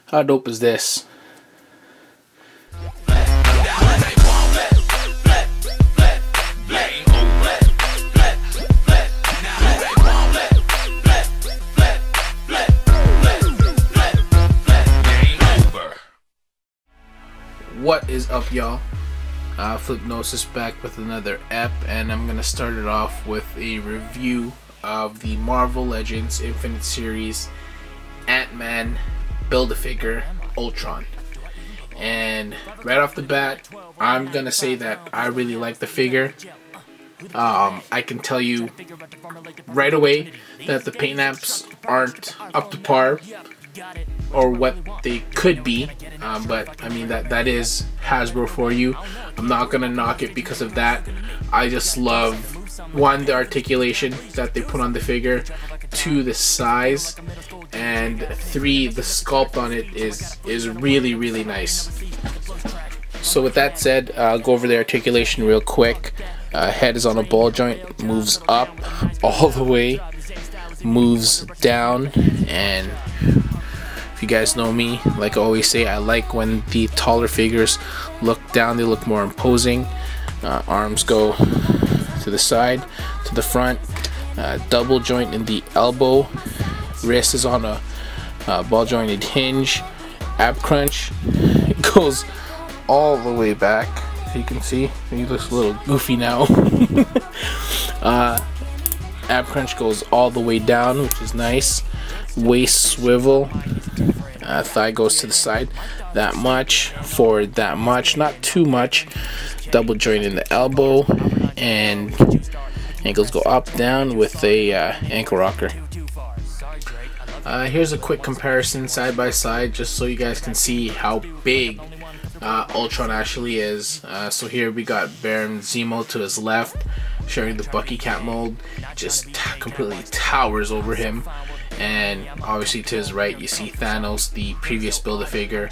How dope is this? What is up, y'all? Flipnosis back with another ep, and I'm gonna start it off with a review of the Marvel Legends Infinite Series Ant-Man Build-A-Figure Ultron. And right off the bat, I'm gonna say that I really like the figure. I can tell you right away that the paint apps aren't up to par or what they could be, but I mean that is Hasbro for you. I'm not gonna knock it because of that. I just love, one, the articulation that they put on the figure, two, the size, and three, the sculpt on it is really nice. So with that said, I'll go over the articulation real quick. Head is on a ball joint, moves up all the way, moves down, and if you guys know me, like I always say, I like when the taller figures look down, they look more imposing. Arms go to the side, to the front, double joint in the elbow, wrist is on a ball jointed hinge, ab crunch, it goes all the way back, so you can see, he looks a little goofy now. Ab crunch goes all the way down, which is nice. Waist swivel, thigh goes to the side that much, forward that much, not too much. Double joint in the elbow, and ankles go up down with a ankle rocker. Here's a quick comparison side by side, just so you guys can see how big Ultron actually is. So here we got Baron Zemo to his left, sharing the Bucky Cat mold, just completely towers over him. And obviously to his right you see Thanos, the previous Build-A-Figure,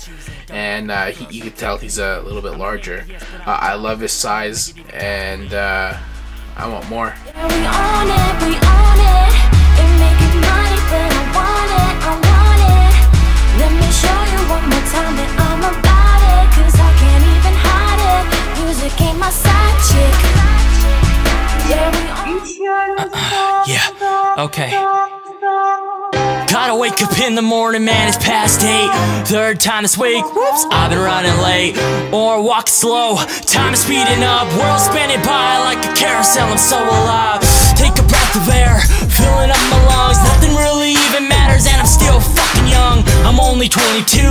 and you can tell he's a little bit larger. I love his size, and I want more. Yeah, okay. Gotta wake up in the morning, man, it's past 8. Third time this week, whoops, I've been running late. Or walking slow, time is speeding up. World spinning by like a carousel, I'm so alive. Take a breath of air, filling up my lungs. Nothing really even matters and I'm still fucking young. I'm only 22,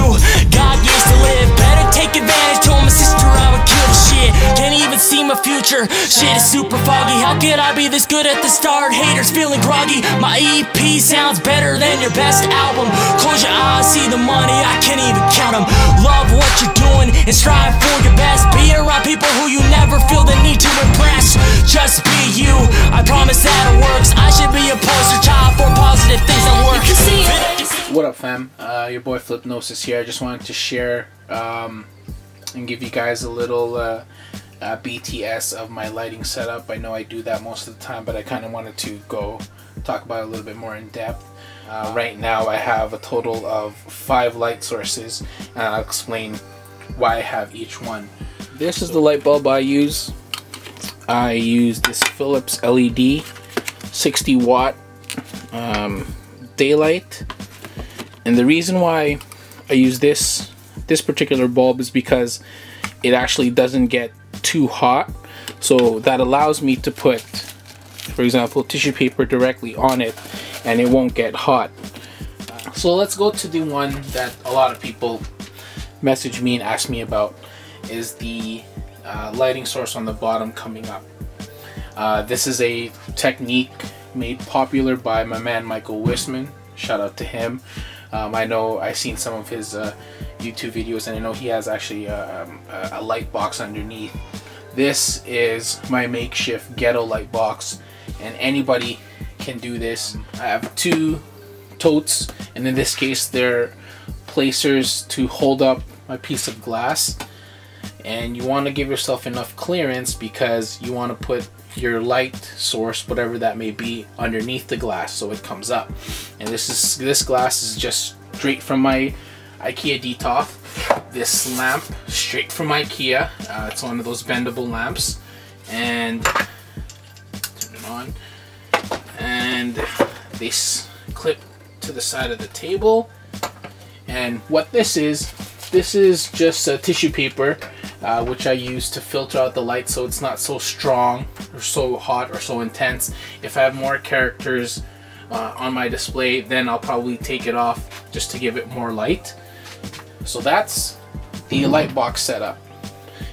God used to live. Better take advantage, told my sister I would kill the shit. Can't even see my future, shit is super foggy. How could I be this good at the start? Haters feeling groggy. My EP sounds better than your best album. Close your eyes, see the money, I can't even count them. Love what you're doing and strive for your best. Be around people who you never feel the need to impress. Just be you, I promise that it works. I should be a poster child for positive things that work. What up, fam? Your boy Flipnosis here. I just wanted to share and give you guys a little BTS of my lighting setup. I know I do that most of the time, but I kind of wanted to go talk about it a little bit more in depth. Right now I have a total of 5 light sources, and I'll explain why I have each one. This is the light bulb I use. I use this Philips LED 60 watt daylight, and the reason why I use this particular bulb is because it actually doesn't get too hot, so that allows me to put, for example, tissue paper directly on it and it won't get hot. So let's go to the one that a lot of people message me and ask me about, is the lighting source on the bottom coming up. This is a technique made popular by my man Michael Wisman. Shout out to him. I know I've seen some of his YouTube videos, and I know he has actually a light box underneath. This is my makeshift ghetto light box, and anybody can do this. I have 2 totes, and in this case they're placers to hold up my piece of glass, and you want to give yourself enough clearance because you want to put your light source, whatever that may be, underneath the glass so it comes up. And this glass is just straight from my IKEA Detoth. This lamp straight from IKEA. It's one of those bendable lamps, and turn it on, and they clip to the side of the table. And what this is just a tissue paper, which I use to filter out the light so it's not so strong or so hot or so intense. If I have more characters on my display, then I'll probably take it off just to give it more light. So that's the light box setup,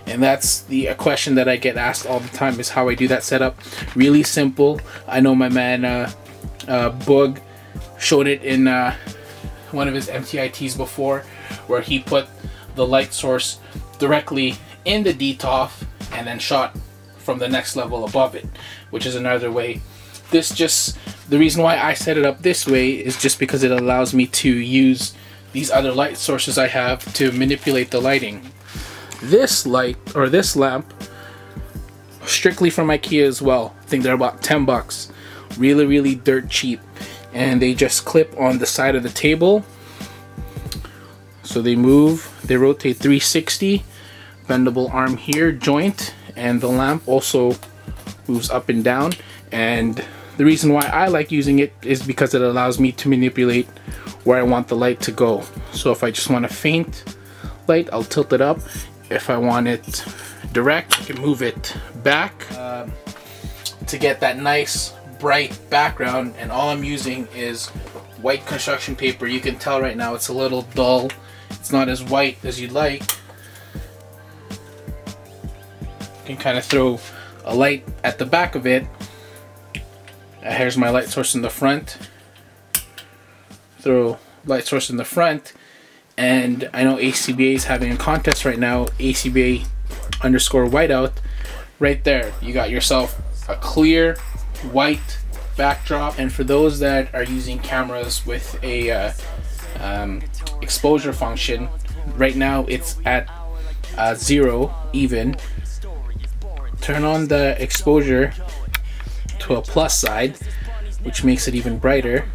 and that's a question that I get asked all the time, is how I do that setup. Really simple. I know my man Boog showed it in one of his MTITs before, where he put the light source directly in the Detoth and then shot from the next level above it, which is another way. The reason why I set it up this way is just because it allows me to use these other light sources I have to manipulate the lighting. This light, or this lamp, strictly from IKEA as well. I think they're about 10 bucks. Really, really dirt cheap. And they just clip on the side of the table. So they move, they rotate 360, bendable arm here, joint, and the lamp also moves up and down. And the reason why I like using it is because it allows me to manipulate where I want the light to go. So if I just want a faint light, I'll tilt it up. If I want it direct, I can move it back to get that nice bright background. And all I'm using is white construction paper. You can tell right now it's a little dull. It's not as white as you'd like. You can kind of throw a light at the back of it. Here's my light source in the front. Throw light source in the front, and I know A.C.B.A is having a contest right now, A.C.B.A _whiteout. Right there, you got yourself a clear white backdrop. And for those that are using cameras with a exposure function, right now it's at 0 even. Turn on the exposure to a plus side, which makes it even brighter.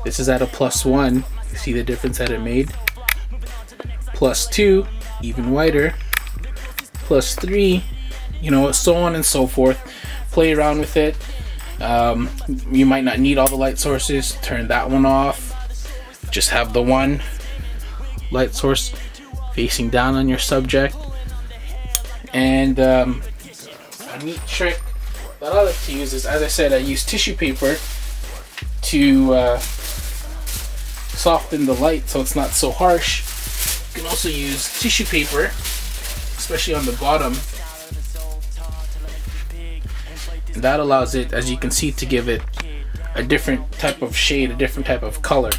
This is at a +1. You see the difference that it made. +2, even whiter. +3, you know, so on and so forth. Play around with it. You might not need all the light sources. Turn that one off. Just have the one light source facing down on your subject. And a neat trick that I like to use is, as I said, I use tissue paper to soften the light so it's not so harsh. You can also use tissue paper, especially on the bottom, and that allows it, as you can see, to give it a different type of shade, a different type of color.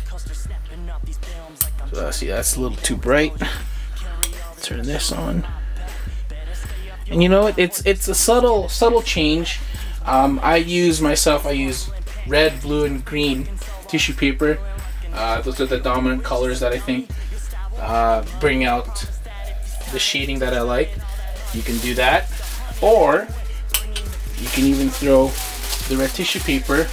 So see, that's a little too bright. Turn this on, and you know what? It's a subtle change. I use red, blue, and green tissue paper. Those are the dominant colors that I think bring out the shading that I like. You can do that, or you can even throw the red tissue paper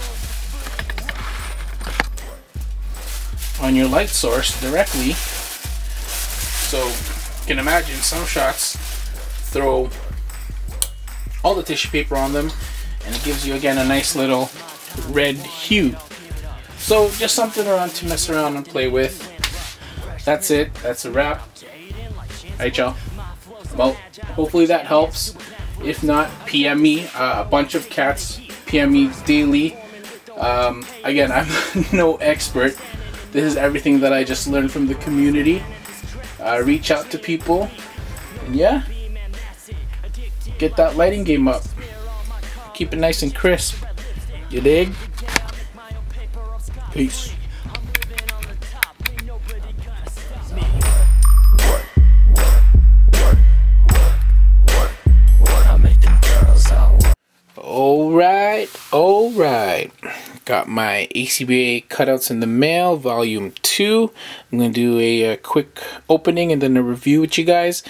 on your light source directly. So you can imagine some shots throw all the tissue paper on them, and it gives you again a nice little red hue. So just something around to mess around and play with. That's it. That's a wrap. Alright, y'all. Well, hopefully that helps. If not, PM me. A bunch of cats PM me daily. Again, I'm no expert. This is everything that I just learned from the community. Reach out to people. And yeah, get that lighting game up. Keep it nice and crisp. You dig? Peace. Alright. Got my A.C.B.A cutouts in the mail, volume 2. I'm going to do a quick opening and then a review with you guys.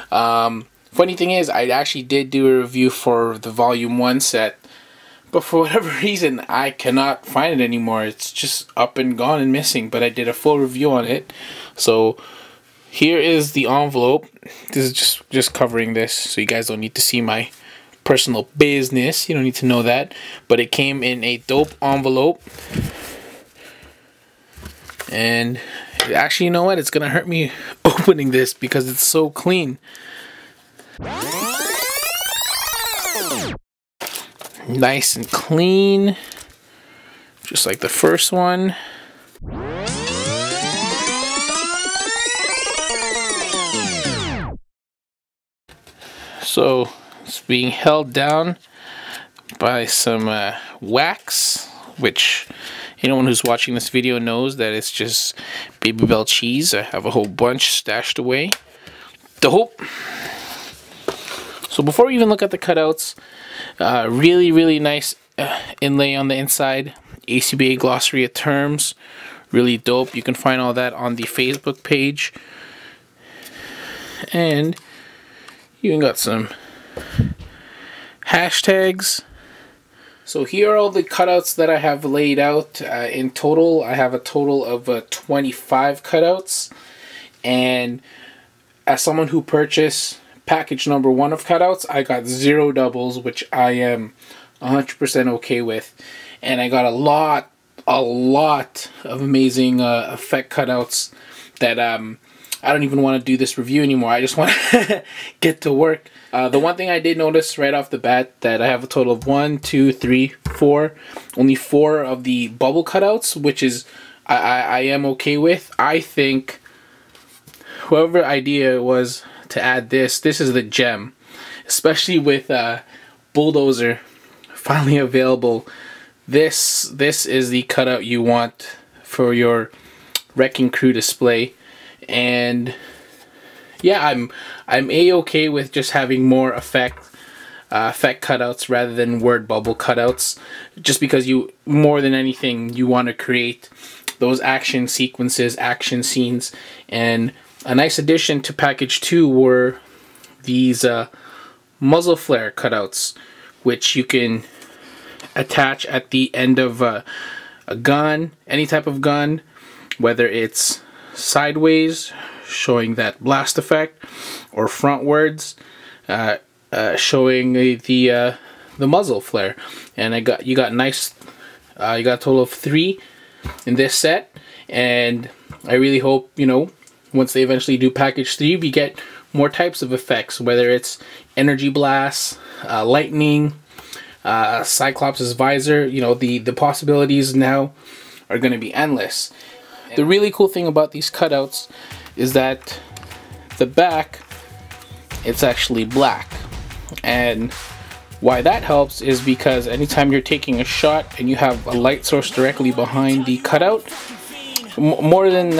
Funny thing is, I actually did do a review for the volume 1 set, but for whatever reason, I cannot find it anymore. It's just up and gone and missing, but I did a full review on it. So Here is the envelope. This is just covering this, so you guys don't need to see my personal business. You don't need to know that. But it came in a dope envelope. And actually, you know what? It's gonna hurt me opening this because it's so clean. Nice and clean, just like the first one. So it's being held down by some wax, which anyone who's watching this video knows that it's just Baby cheese. I have a whole bunch stashed away. Dope. So before we even look at the cutouts, really nice inlay on the inside. A.C.B.A glossary of terms, really dope. You can find all that on the Facebook page. And you even got some hashtags. So here are all the cutouts that I have laid out. In total, I have a total of 25 cutouts. And as someone who purchased package number 1 of cutouts, I got 0 doubles, which I am 100% okay with. And I got a lot of amazing effect cutouts that I don't even want to do this review anymore. I just want to get to work. The one thing I did notice right off the bat, that I have a total of 1, 2, 3, 4, only 4 of the bubble cutouts, which is I am okay with. I think whoever idea was to add this is the gem, especially with Bulldozer finally available. This is the cutout you want for your Wrecking Crew display. And yeah, I'm a-okay with just having more effect cutouts rather than word bubble cutouts, just because you, more than anything, you want to create those action sequences, action scenes. And a nice addition to package 2 were these muzzle flare cutouts, which you can attach at the end of a gun, any type of gun, whether it's sideways showing that blast effect, or frontwards showing the muzzle flare. And you got a total of 3 in this set, and I really hope, you know, once they eventually do package 3, we get more types of effects, whether it's energy blasts, lightning, Cyclops' visor. You know, the possibilities now are going to be endless. The really cool thing about these cutouts is that the back, it's actually black. And why that helps is because anytime you're taking a shot and you have a light source directly behind the cutout, more than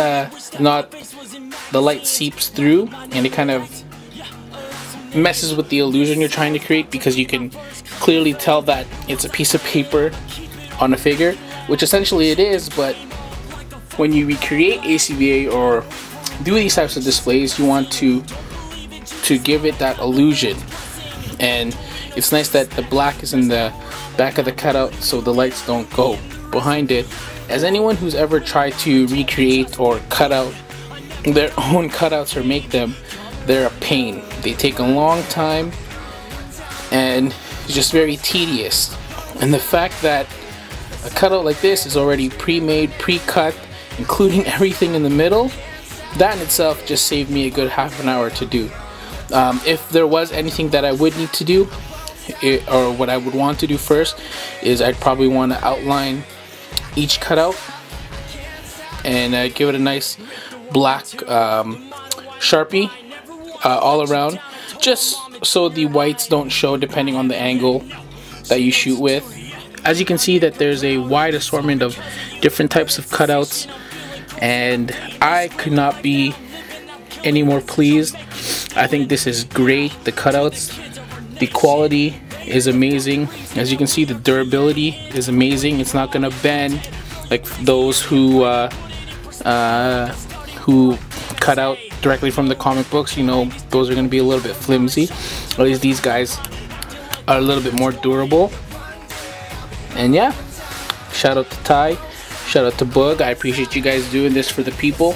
not, the light seeps through and it kind of messes with the illusion you're trying to create, because you can clearly tell that it's a piece of paper on a figure, which essentially it is. But when you recreate A.C.B.A or do these types of displays, you want to give it that illusion. And it's nice that the black is in the back of the cutout so the lights don't go behind it. As anyone who's ever tried to recreate or cut out their own cutouts or make them, they're a pain. They take a long time and it's just very tedious. And the fact that a cutout like this is already pre-made, pre-cut, including everything in the middle, that in itself just saved me a good half an hour to do. If there was anything that I would need to do, or what I would want to do first, is I'd probably want to outline each cutout and give it a nice black Sharpie all around, just so the whites don't show depending on the angle that you shoot with. As you can see, that there's a wide assortment of different types of cutouts, and I could not be any more pleased. I think this is great. The cutouts, the quality is amazing. As you can see, the durability is amazing. It's not gonna bend like those who cut out directly from the comic books. You know, those are gonna be a little bit flimsy. At least these guys are a little bit more durable. And yeah, shout out to Ty, shout out to Boog. I appreciate you guys doing this for the people.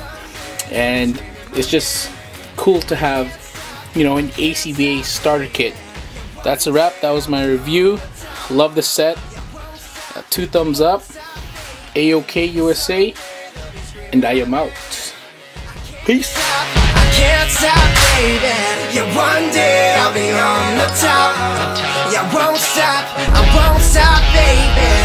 And it's just cool to have, you know, an A.C.B.A starter kit. That's a wrap. That was my review. Love the set. 2 thumbs up. A.OK. USA. And I am out. Peace. I can't stop, baby. Yeah, one day I'll be on the top. Yeah, I won't stop, baby.